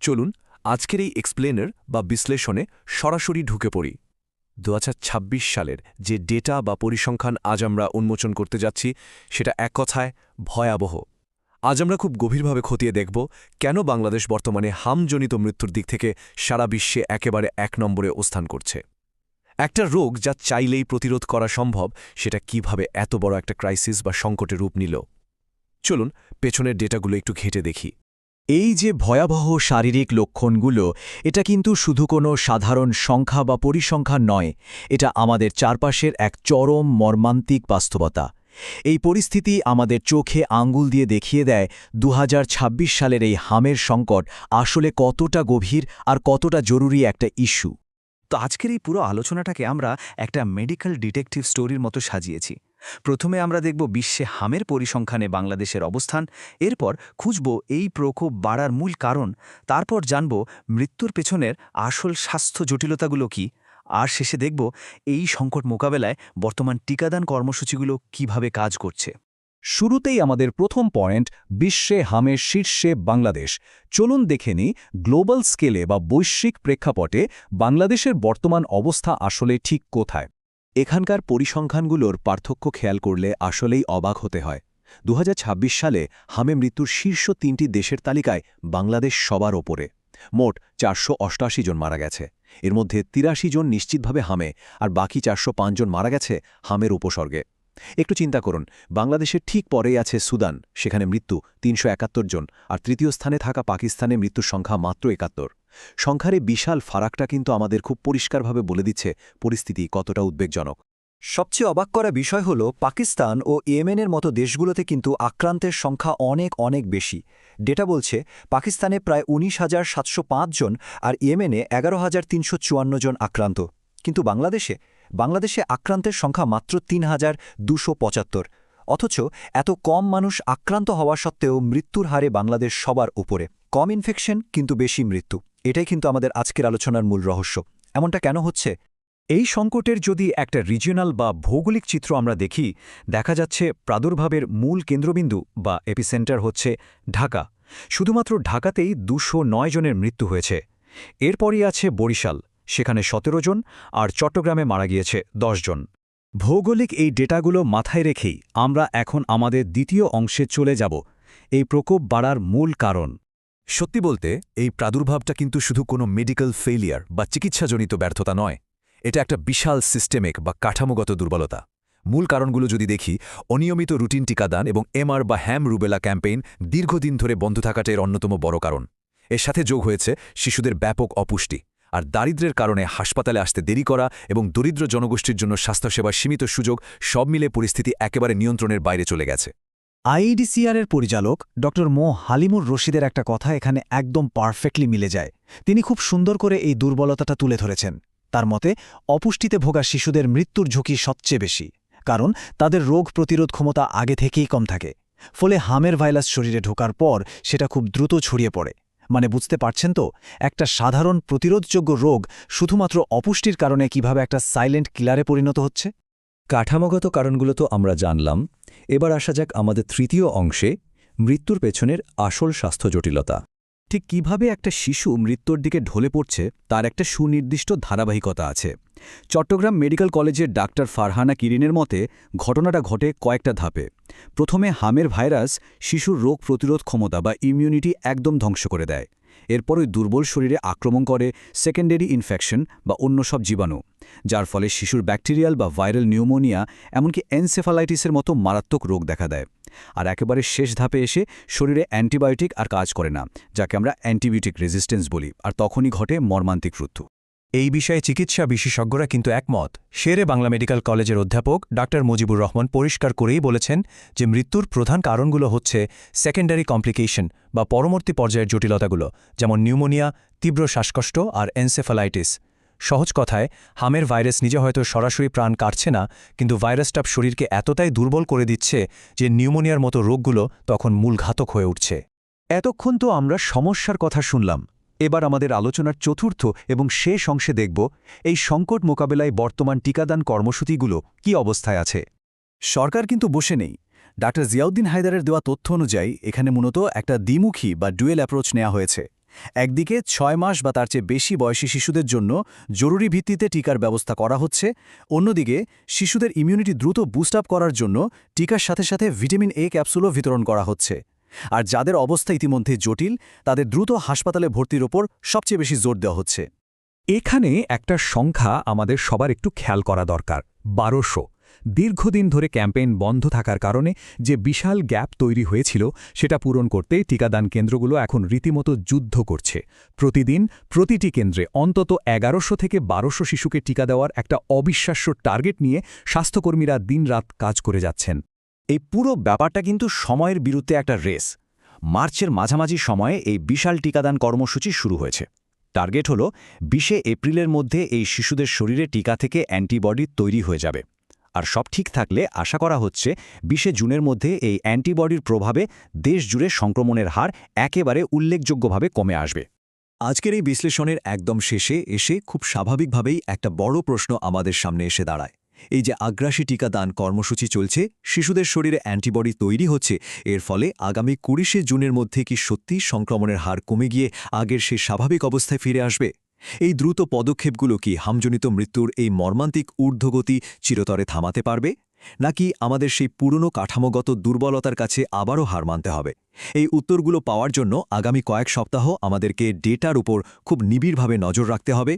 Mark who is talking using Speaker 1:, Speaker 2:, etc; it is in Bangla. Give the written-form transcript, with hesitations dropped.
Speaker 1: চলুন আজকের এই এক্সপ্লেনার বা বিশ্লেষণে সরাসরি ঢুকে পড়ি 2026 সালের যে ডেটা বা পরিসংখ্যান আজ আমরা উন্মোচন করতে যাচ্ছি সেটা এক কথায় ভয়াবহ। আজ আমরা খুব গভীরভাবে খতিয়ে দেখব কেন বাংলাদেশ বর্তমানে হামজনিত মৃত্যুর দিক থেকে সারা বিশ্বে একেবারে এক নম্বরে অবস্থান করছে। একটা রোগ যা চাইলেই প্রতিরোধ করা সম্ভব, সেটা কিভাবে এত বড় একটা ক্রাইসিস বা সংকটে রূপ নিল। চলুন পেছনের ডেটাগুলো একটু ঘেঁটে দেখি।
Speaker 2: এই যে ভয়াবহ শারীরিক লক্ষণগুলো, এটা কিন্তু শুধু কোনো সাধারণ সংখ্যা বা পরিসংখ্যান নয়, এটা আমাদের চারপাশের এক চরম মর্মান্তিক বাস্তবতা। এই পরিস্থিতি আমাদের চোখে আঙ্গুল দিয়ে দেখিয়ে দেয় 2026 সালের এই হামের সংকট আসলে কতটা গভীর আর কতটা জরুরি একটা ইস্যু।
Speaker 3: তো আজকের এই পুরো আলোচনাটাকে আমরা একটা মেডিকেল ডিটেকটিভ স্টোরির মতো সাজিয়েছি। প্রথমে আমরা দেখব বিশ্বে হামের পরিসংখ্যানে বাংলাদেশের অবস্থান, এরপর খুঁজব এই প্রকোপ বাড়ার মূল কারণ, তারপর জানব মৃত্যুর পেছনের আসল স্বাস্থ্য জটিলতাগুলো কী, আর শেষে দেখব এই সংকট মোকাবেলায় বর্তমান টিকাদান কর্মসূচিগুলো কিভাবে কাজ করছে।
Speaker 2: শুরুতেই আমাদের প্রথম পয়েন্ট, বিশ্বে হামের শীর্ষে বাংলাদেশ। চলুন দেখে নিই গ্লোবাল স্কেলে বা বৈশ্বিক প্রেক্ষাপটে বাংলাদেশের বর্তমান অবস্থা আসলে ঠিক কোথায়। এখানকার পরিসংখ্যানগুলোর পার্থক্য খেয়াল করলে আসলেই অবাক হতে হয়। 2026 সালে হামে মৃত্যুর শীর্ষ 3টি দেশের তালিকায় বাংলাদেশ সবার ওপরে। মোট 488 জন মারা গেছে। এর মধ্যে 83 জন নিশ্চিতভাবে হামে, আর বাকি 405 জন মারা গেছে হামের উপসর্গে। একটু চিন্তা করুন, বাংলাদেশের ঠিক পরেই আছে সুদান, সেখানে মৃত্যু 371 জন, আর তৃতীয় স্থানে থাকা পাকিস্তানে মৃত্যুর সংখ্যা মাত্র 71। সংখ্যার এই বিশাল ফারাকটা কিন্তু আমাদের খুব পরিষ্কারভাবে বলে দিচ্ছে পরিস্থিতি কতটা উদ্বেগজনক।
Speaker 3: সবচেয়ে অবাক করা বিষয় হল পাকিস্তান ও ইয়েমেনের মতো দেশগুলোতে কিন্তু আক্রান্তের সংখ্যা অনেক বেশি। ডেটা বলছে পাকিস্তানে প্রায় 19,705 জন আর ইয়েমেনে 11,354 জন আক্রান্ত। কিন্তু বাংলাদেশে আক্রান্তের সংখ্যা মাত্র 3,275। অথচ এত কম মানুষ আক্রান্ত হওয়া সত্ত্বেও মৃত্যুর হারে বাংলাদেশ সবার উপরে। কম ইনফেকশন কিন্তু বেশি মৃত্যু, এটাই কিন্তু আমাদের আজকের আলোচনার মূল রহস্য। এমনটা কেন হচ্ছে?
Speaker 2: এই সংকটের যদি একটা রিজিওনাল বা ভৌগোলিক চিত্র আমরা দেখি, দেখা যাচ্ছে প্রাদুর্ভাবের মূল কেন্দ্রবিন্দু বা এপিসেন্টার হচ্ছে ঢাকা। শুধুমাত্র ঢাকাতেই 209 জনের মৃত্যু হয়েছে। এরপরই আছে বরিশাল, সেখানে 17 জন, আর চট্টগ্রামে মারা গিয়েছে 10 জন। ভৌগোলিক এই ডেটাগুলো মাথায় রেখেই আমরা এখন আমাদের দ্বিতীয় অংশে চলে যাব, এই প্রকোপ বাড়ার মূল কারণ।
Speaker 1: সত্যি বলতে এই প্রাদুর্ভাবটা কিন্তু শুধু কোনো মেডিকেল ফেইলিয়ার বা চিকিৎসাজনিত ব্যর্থতা নয়, এটা একটা বিশাল সিস্টেমিক বা কাঠামোগত দুর্বলতা। মূল কারণগুলো যদি দেখি, অনিয়মিত রুটিন টিকাদান এবং এমআর বা হ্যাম রুবেলা ক্যাম্পেইন দীর্ঘদিন ধরে বন্ধ থাকাটা এর অন্যতম বড় কারণ। এর সাথে যোগ হয়েছে শিশুদের ব্যাপক অপুষ্টি আর দারিদ্র্যের কারণে হাসপাতালে আসতে দেরি করা এবং দরিদ্র জনগোষ্ঠীর জন্য স্বাস্থ্যসেবার সীমিত সুযোগ, সব মিলে পরিস্থিতি একেবারে নিয়ন্ত্রণের বাইরে চলে গেছে।
Speaker 2: আইইডিসিআরের পরিচালক ড মো হালিমুর রশিদের একটা কথা এখানে একদম পারফেক্টলি মিলে যায়। তিনি খুব সুন্দর করে এই দুর্বলতাটা তুলে ধরেছেন। তার মতে, অপুষ্টিতে ভোগা শিশুদের মৃত্যুর ঝুঁকি সবচেয়ে বেশি, কারণ তাদের রোগ প্রতিরোধ ক্ষমতা আগে থেকেই কম থাকে। ফলে হামের ভাইরাস শরীরে ঢোকার পর সেটা খুব দ্রুত ছড়িয়ে পড়ে। মানে বুঝতে পারছেন তো, একটা সাধারণ প্রতিরোধযোগ্য রোগ শুধুমাত্র অপুষ্টির কারণে কিভাবে একটা সাইলেন্ট কিলারে পরিণত হচ্ছে।
Speaker 4: কাঠামোগত কারণগুলো তো আমরা জানলাম, এবার আসা যাক আমাদের তৃতীয় অংশে, মৃত্যুর পেছনের আসল স্বাস্থ্য জটিলতা।
Speaker 2: ঠিক কিভাবে একটা শিশু মৃত্যুর দিকে ঢলে পড়ছে তার একটা সুনির্দিষ্ট ধারাবাহিকতা আছে। চট্টগ্রাম মেডিকেল কলেজের ডাক্তার ফারহানা কিরিনের মতে ঘটনাটা ঘটে কয়েকটা ধাপে। প্রথমে হামের ভাইরাস শিশুর রোগ প্রতিরোধ ক্ষমতা বা ইমিউনিটি একদম ধ্বংস করে দেয়। এরপর ওই দুর্বল শরীরে আক্রমণ করে সেকেন্ডারি ইনফেকশন বা অন্য সব জীবাণু, যার ফলে শিশুর ব্যাকটেরিয়াল বা ভাইরাল নিউমোনিয়া, এমনকি এনসেফালাইটিসের মতো মারাত্মক রোগ দেখা দেয়। আর একেবারে শেষ ধাপে এসে শরীরে অ্যান্টিবায়োটিক আর কাজ করে না, যাকে আমরা অ্যান্টিবায়োটিক রেজিস্ট্যান্স বলি, আর তখনই ঘটে মর্মান্তিক মৃত্যু।
Speaker 5: এই বিষয়ে চিকিৎসা বিশেষজ্ঞরা কিন্তু একমত। শেরে বাংলা মেডিকেল কলেজের অধ্যাপক ডাক্তার মুজিবুর রহমান পরিষ্কার করেই বলেছেন যে মৃত্যুর প্রধান কারণগুলো হচ্ছে সেকেন্ডারি কমপ্লিকেশন বা পরবর্তী পর্যায়ের জটিলতাগুলো, যেমন নিউমোনিয়া, তীব্র শ্বাসকষ্ট আর এনসেফালাইটিস। সহজ কথায়, হামের ভাইরাস নিজে হয়তো সরাসরি প্রাণ কাটছে না, কিন্তু ভাইরাসটা শরীরকে এতটাই দুর্বল করে দিচ্ছে যে নিউমোনিয়ার মতো রোগগুলো তখন মূল ঘাতক হয়ে উঠছে।
Speaker 2: এতক্ষণ তো আমরা সমস্যার কথা শুনলাম। এবার আমাদের আলোচনার চতুর্থ এবং শেষ অংশে দেখব এই সংকট মোকাবেলায় বর্তমান টিকাদান কর্মসূচিগুলো কি অবস্থায় আছে।
Speaker 1: সরকার কিন্তু বসে নেই। ডাক্তার জিয়াউদ্দিন হায়দারের দেওয়া তথ্য অনুযায়ী এখানে মূলত একটা দ্বিমুখী বা ডুয়েল অ্যাপ্রোচ নেওয়া হয়েছে।
Speaker 2: একদিকে 6 মাস বা তার চেয়ে বেশি বয়সী শিশুদের জন্য জরুরি ভিত্তিতে টিকার ব্যবস্থা করা হচ্ছে, অন্যদিকে শিশুদের ইমিউনিটি দ্রুত বুস্ট আপ করার জন্য টিকার সাথে সাথে ভিটামিন এ ক্যাপসুলও বিতরণ করা হচ্ছে। আর যাদের অবস্থা ইতিমধ্যে জটিল, তাদের দ্রুত হাসপাতালে ভর্তির ওপর সবচেয়ে বেশি জোর দেওয়া হচ্ছে।
Speaker 6: এখানে একটা সংখ্যা আমাদের সবার একটু খেয়াল করা দরকার, 1200। দীর্ঘদিন ধরে ক্যাম্পেইন বন্ধ থাকার কারণে যে বিশাল গ্যাপ তৈরি হয়েছিল সেটা পূরণ করতে টিকাদান কেন্দ্রগুলো এখন রীতিমতো যুদ্ধ করছে। প্রতিদিন প্রতিটি কেন্দ্রে অন্তত 1100 থেকে 1200 শিশুকে টিকা দেওয়ার একটা অবিশ্বাস্য টার্গেট নিয়ে স্বাস্থ্যকর্মীরা দিনরাত কাজ করে যাচ্ছেন।
Speaker 2: এই পুরো ব্যাপারটা কিন্তু সময়ের বিরুদ্ধে একটা রেস। মার্চের মাঝামাঝি সময়ে এই বিশাল টিকাদান কর্মসূচি শুরু হয়েছে। টার্গেট হল 20 এপ্রিলের মধ্যে এই শিশুদের শরীরে টিকা থেকে অ্যান্টিবডি তৈরি হয়ে যাবে। আর সব ঠিক থাকলে আশা করা হচ্ছে 20 জুনের মধ্যে এই অ্যান্টিবডির প্রভাবে দেশ জুড়ে সংক্রমণের হার একেবারে উল্লেখযোগ্যভাবে কমে আসবে।
Speaker 3: আজকের এই বিশ্লেষণের একদম শেষে এসে খুব স্বাভাবিকভাবেই একটা বড় প্রশ্ন আমাদের সামনে এসে দাঁড়ায়। এই যে আগ্রাসী টিকাদান কর্মসূচি চলছে, শিশুদের শরীরে অ্যান্টিবডি তৈরি হচ্ছে, এর ফলে আগামী 20 জুনের মধ্যে কি সত্যিই সংক্রমণের হার কমে গিয়ে আগের সেই স্বাভাবিক অবস্থায় ফিরে আসবে? এই দ্রুত পদক্ষেপগুলো কি হামজনিত মৃত্যুর এই মর্মান্তিক ঊর্ধ্বগতি চিরতরে থামাতে পারবে, নাকি আমাদের সেই পুরনো কাঠামোগত দুর্বলতার কাছে আবারও হার মানতে হবে? এই উত্তরগুলো পাওয়ার জন্য আগামী কয়েক সপ্তাহ আমাদেরকে ডেটার উপর খুব নিবিড়ভাবে নজর রাখতে হবে।